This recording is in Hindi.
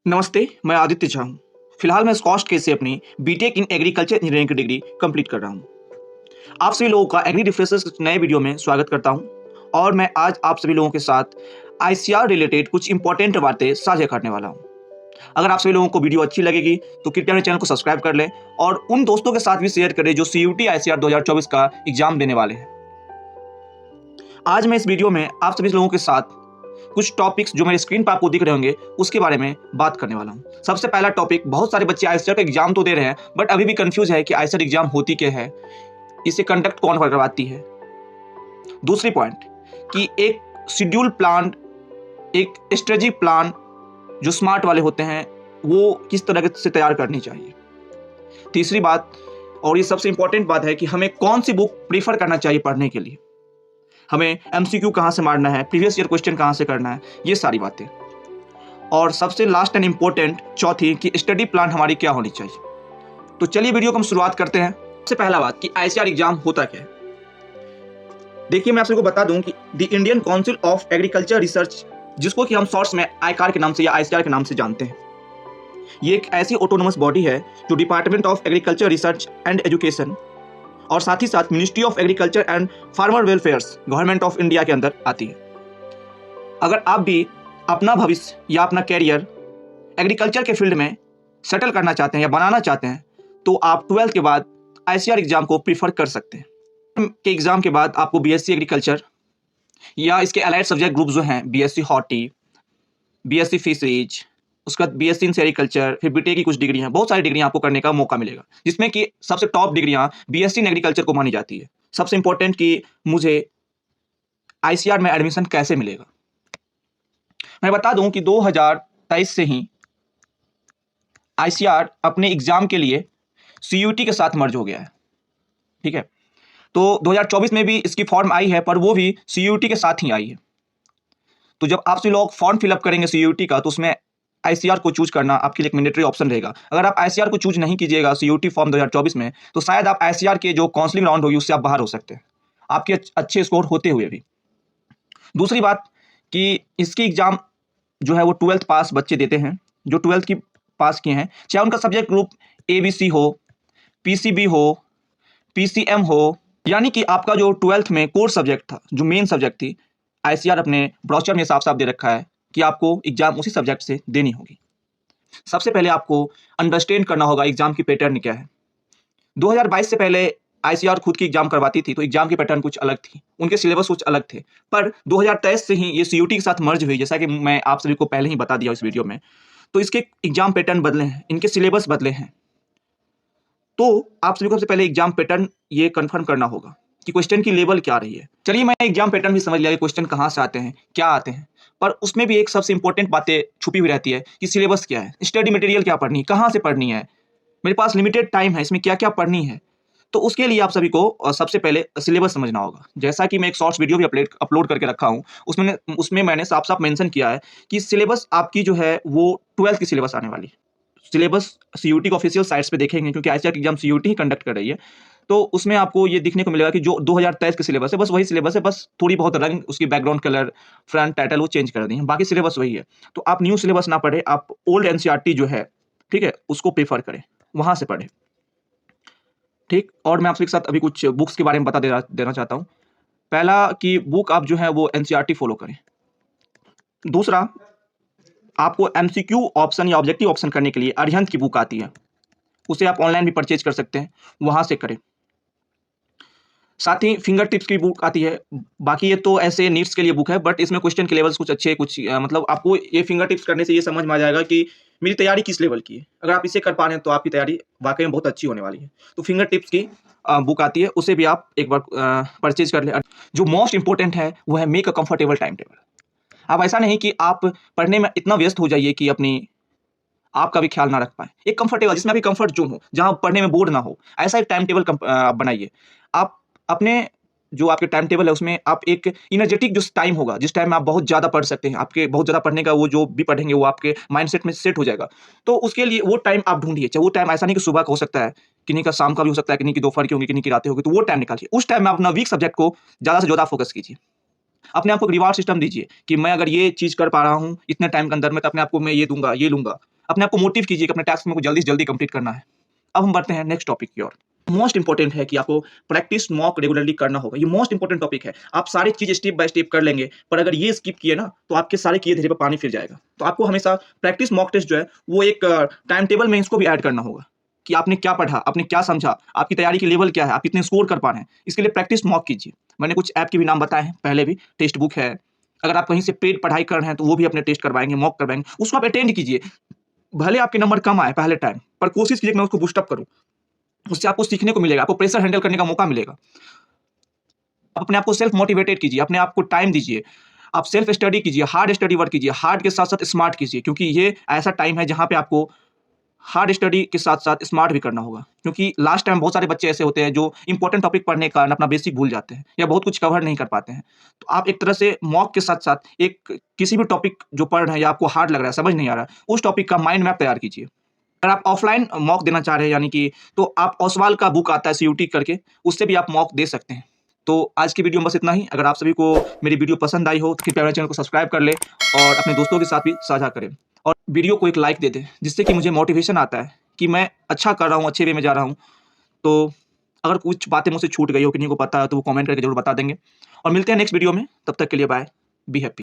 नमस्ते, मैं आदित्य झा हूँ। फिलहाल मैं स्कॉस्ट केस से अपनी बीटेक इन एग्रीकल्चर इंजीनियरिंग की डिग्री कंप्लीट कर रहा हूँ। आप सभी लोगों का एग्री रिफ्रेशर्स नए वीडियो में स्वागत करता हूँ और मैं आज आप सभी लोगों के साथ आईसीआर रिलेटेड कुछ इंपॉर्टेंट बातें साझा करने वाला हूँ। अगर आप सभी लोगों को वीडियो अच्छी लगेगी तो कृपया मेरे चैनल को सब्सक्राइब कर लें और उन दोस्तों के साथ भी शेयर करें जो सीयूटी आईसीआर 2024 का एग्जाम देने वाले हैं। आज मैं इस वीडियो में आप सभी लोगों के साथ कुछ टॉपिक्स जो मेरे स्क्रीन पर आपको दिख रहे होंगे उसके बारे में बात करने वाला हूं। सबसे पहला टॉपिक, बहुत सारे बच्चे आईसीआर का एग्जाम तो दे रहे हैं बट अभी भी कंफ्यूज है कि आईसीआर एग्जाम होती क्या है, इसे कंडक्ट कौन करवाती है। दूसरी पॉइंट कि एक शेड्यूल प्लान, एक स्ट्रेटेजी प्लान जो स्मार्ट वाले होते हैं वो किस तरह से तैयार करनी चाहिए। तीसरी बात, और ये सबसे इंपॉर्टेंट बात है कि हमें कौन सी बुक प्रीफर करना चाहिए पढ़ने के लिए, हमें एमसीक्यू कहाँ से मारना है, प्रीवियस ईयर क्वेश्चन कहाँ से करना है, ये सारी बातें। और सबसे लास्ट एंड इंपॉर्टेंट चौथी कि स्टडी प्लान हमारी क्या होनी चाहिए। तो चलिए वीडियो को हम शुरुआत करते हैं। सबसे पहला बात कि आईसीआर एग्जाम होता क्या है। देखिए, मैं आप सबको बता दूं कि the Indian council of agriculture research, जिसको कि हम शॉर्ट्स में आईकार के नाम से या आईसीआर के नाम से जानते हैं, ये एक ऐसी ऑटोनोमस बॉडी है जो department of agriculture research and education और साथ ही साथ ministry of agriculture and farmer welfares government of India के अंदर आती है। अगर आप भी अपना भविष्य या अपना कैरियर एग्रीकल्चर के फील्ड में सेटल करना चाहते हैं या बनाना चाहते हैं तो आप 12th के बाद आईसीआर एग्जाम को प्रीफर कर सकते हैं। के एग्जाम के बाद आपको बीएससी एग्रीकल्चर या इसके अलाइड सब्जेक्ट ग्रुप जो हैं, बीएससी हॉर्टी, बीएससी फिशरीज, उसके बाद बीएससी इन सेरिकल्चर, फिर बीटेक की कुछ डिग्री हैं, बहुत सारी डिग्रियां आपको करने का मौका मिलेगा, जिसमें कि सबसे टॉप डिग्रियां बीएससी इन एग्रीकल्चर को मानी जाती है। सबसे इंपॉर्टेंट कि मुझे आईसीआर में एडमिशन कैसे मिलेगा। मैं बता दूं कि 2023 से ही आईसीआर अपने एग्जाम के लिए सीयूटी के साथ मर्ज हो गया है। ठीक है, तो 2024 में भी इसकी फॉर्म आई है पर वो भी सीयूटी के साथ ही आई है। तो जब आप सभी लोग फॉर्म फिलअप करेंगे सीयूटी का तो उसमें आईसीआर को चूज करना आपके लिए एक मैंडेटरी ऑप्शन रहेगा। अगर आप आईसीआर को चूज नहीं कीजिएगा सीयूटी फॉर्म 2024 में तो शायद आप आईसीआर के जो काउंसलिंग राउंड होगी उससे आप बाहर हो सकते हैं, आपके अच्छे स्कोर होते हुए भी। दूसरी बात कि इसकी एग्जाम जो है वो 12th पास बच्चे देते हैं, जो 12th की पास किए हैं, चाहे उनका सब्जेक्ट ग्रुप एबीसी हो, पीसीबी हो, पीसीएम हो, यानी कि आपका जो 12th में कोर सब्जेक्ट था, जो मेन सब्जेक्ट थी, आईसीआर अपने ब्रोशर में साफ साफ दे रखा है कि आपको एग्जाम उसी सब्जेक्ट से देनी होगी। सबसे पहले आपको अंडरस्टैंड करना होगा एग्जाम की पैटर्न क्या है। 2022 से पहले आईसीआर खुद की एग्जाम करवाती थी तो एग्जाम की पैटर्न कुछ अलग थी, उनके सिलेबस कुछ अलग थे, पर 2023 से ही ये सीयूटी के साथ मर्ज हुई, जैसा कि मैं आप सभी को पहले ही बता दिया इस वीडियो में। तो इसके एग्जाम पैटर्न बदले हैं, इनके सिलेबस बदले हैं। तो आप सभी को सबसे पहले एग्जाम पैटर्न ये कंफर्म करना होगा कि क्वेश्चन की लेवल क्या रही है। चलिए, मैं एग्जाम पैटर्न भी समझ लिया कि क्वेश्चन कहाँ से आते हैं, क्या आते हैं, पर उसमें भी एक सबसे इंपॉर्टेंट बातें छुपी हुई रहती है कि सिलेबस क्या है, स्टडी मटेरियल क्या पढ़नी है, कहाँ से पढ़नी है, मेरे पास लिमिटेड टाइम है, इसमें क्या क्या पढ़नी है। तो उसके लिए आप सभी को सबसे पहले सिलेबस समझना होगा। जैसा कि मैं एक शॉर्ट्स वीडियो भी अपलोड करके रखा हूँ, उसमें मैंने साफ साफ मेंशन किया है कि सिलेबस आपकी जो है वो 12th की सिलेबस आने वाली। सिलेबस सीयूटी के ऑफिशियल साइट्स पे देखेंगे क्योंकि आईसीआर की एग्जाम सीयूटी ही कंडक्ट कर रही है, तो उसमें आपको ये दिखने को मिलेगा कि जो 2023 के सिलेबस है बस वही सिलेबस है, बस थोड़ी बहुत रंग, उसकी बैकग्राउंड कलर, फ्रंट टाइटल वो चेंज कर दिए हैं, बाकी सिलेबस वही है। तो आप न्यू सिलेबस ना पढ़े, आप ओल्ड एनसीईआरटी जो है, ठीक है, उसको प्रेफर करें, वहां से पढ़े। ठीक, और मैं आपके साथ अभी कुछ बुक्स के बारे में बता देना चाहता हूँ। पहला कि बुक आप जो है वो एनसीईआरटी फॉलो करें। दूसरा, आपको एमसीक्यू ऑप्शन या ऑब्जेक्टिव ऑप्शन करने के लिए अरिहंत की बुक आती है, उसे आप ऑनलाइन भी परचेज कर सकते हैं, वहां से करें। साथ ही फिंगर टिप्स की बुक आती है, बाकी ये तो ऐसे नीट्स के लिए बुक है बट इसमें क्वेश्चन के लेवल्स कुछ अच्छे, कुछ मतलब आपको ये फिंगर टिप्स करने से ये समझ में आ जाएगा कि मेरी तैयारी किस लेवल की है। अगर आप इसे कर पा रहे हैं तो आपकी तैयारी वाकई में बहुत अच्छी होने वाली है। तो फिंगर टिप्स की बुक आती है, उसे भी आप एक बार परचेज कर लें। जो मोस्ट इंपॉर्टेंट है वो है make a comfortable time table. अब ऐसा नहीं कि आप पढ़ने में इतना व्यस्त हो जाइए कि अपनी आपका भी ख्याल ना रख पाए। एक कंफर्टेबल, जिसमें आपकी कंफर्ट जोन हो, जहां पढ़ने में बोर ना हो, ऐसा एक टाइम टेबल बनाइए। आप अपने जो आपके टाइम टेबल है उसमें आप एक इनर्जेटिक जो टाइम होगा, जिस टाइम में आप बहुत ज़्यादा पढ़ सकते हैं, आपके बहुत ज़्यादा पढ़ने का वो जो भी पढ़ेंगे वो आपके माइंडसेट में सेट हो जाएगा। तो उसके लिए वो टाइम आप ढूंढिए, चाहे वो टाइम ऐसा नहीं कि सुबह का हो सकता है, किन्हीं का शाम का भी हो सकता है, किन्हीं की दोपहर की होगी, किन्हीं की रातें होगी, तो वो टाइम निकालिए। उस टाइम में अपना वीक सब्जेक्ट को ज़्यादा से ज़्यादा फोकस कीजिए। अपने आप को रिवार्ड सिस्टम दीजिए कि मैं अगर ये चीज़ कर पा रहा हूँ इतने टाइम के अंदर में तो अपने आप को मैं ये दूंगा, ये लूंगा। अपने आप को मोटिव कीजिए कि अपने टास्क में को जल्दी से जल्दी कंप्लीट करना है। अब हम बढ़ते हैं नेक्स्ट टॉपिक की ओर। मोस्ट इंपॉर्टेंट है कि आपको प्रैक्टिस मॉक रेगुलरली करना होगा। ये मोस्ट इंपॉर्टेंट टॉपिक है। आप सारी चीज़ स्टेप बाय स्टेप कर लेंगे, पर अगर ये स्किप किए ना, तो आपके सारे किए धीरे पे पानी फिर जाएगा। तो आपको हमेशा प्रैक्टिस मॉक टेस्ट जो है, वो एक टाइम टेबल में इसको भी ऐड करना होगा कि आपने क्या पढ़ा, आपने क्या समझा, आपकी तैयारी की लेवल क्या है, आप कितने स्कोर कर पा रहे हैं। इसके लिए प्रैक्टिस मॉक कीजिए। मैंने कुछ ऐप के भी नाम बताए हैं पहले भी। टेक्स्ट बुक है, अगर आप कहीं से पेड पढ़ाई कर रहे हैं, तो वो भी अपने टेस्ट करवाएँगे, मॉक करवाएँगे। उसको आप अटेंड कीजिए। भले आपके नंबर कम आए पहले टाइम, पर कोशिश कीजिए कि मैं उसको बूस्ट अप करूँ। उससे आपको सीखने को मिलेगा, आपको प्रेशर हैंडल करने का मौका मिलेगा। आप अपने आप को सेल्फ मोटिवेटेड कीजिए, अपने आप को टाइम दीजिए। आप सेल्फ स्टडी कीजिए, हार्ड स्टडी वर्क कीजिए, हार्ड के साथ-साथ स्मार्ट कीजिए, क्योंकि ये ऐसा टाइम है जहाँ पे आपको हार्ड स्टडी के साथ-साथ स्मार्ट भी करना होगा। क्योंकि लास्ट टाइम बहुत सारे बच्चे ऐसे होते हैं जो इंपॉर्टेंट टॉपिक पढ़ने के कारण अपना बेसिक भूल जाते हैं या बहुत कुछ कवर नहीं कर पाते हैं। तो आप एक तरह से मॉक के साथ-साथ एक किसी भी टॉपिक जो पढ़ रहे हैं या आपको हार्ड लग रहा है, समझ नहीं आ रहा है, उस टॉपिक का माइंड मैप तैयार कीजिए। अगर आप ऑफलाइन मॉक देना चाह रहे हैं, यानी कि तो आप ओसवाल का बुक आता है सीयूटी करके, उससे भी आप मॉक दे सकते हैं। तो आज की वीडियो में बस इतना ही। अगर आप सभी को मेरी वीडियो पसंद आई हो, तो कृपया मेरे चैनल को सब्सक्राइब कर लें और अपने दोस्तों के साथ भी साझा करें। और वीडियो को एक लाइक दे दें, जिससे कि मुझे मोटिवेशन आता है कि मैं अच्छा कर रहा हूँ, अच्छे वे में जा रहा हूँ। तो अगर कुछ बातें मुझसे छूट गई हो, किन्हीं को पता है, तो वो कमेंट करके ज़रूर बता देंगे। और मिलते हैं नेक्स्ट वीडियो में। तब तक के लिए बाय। Be happy.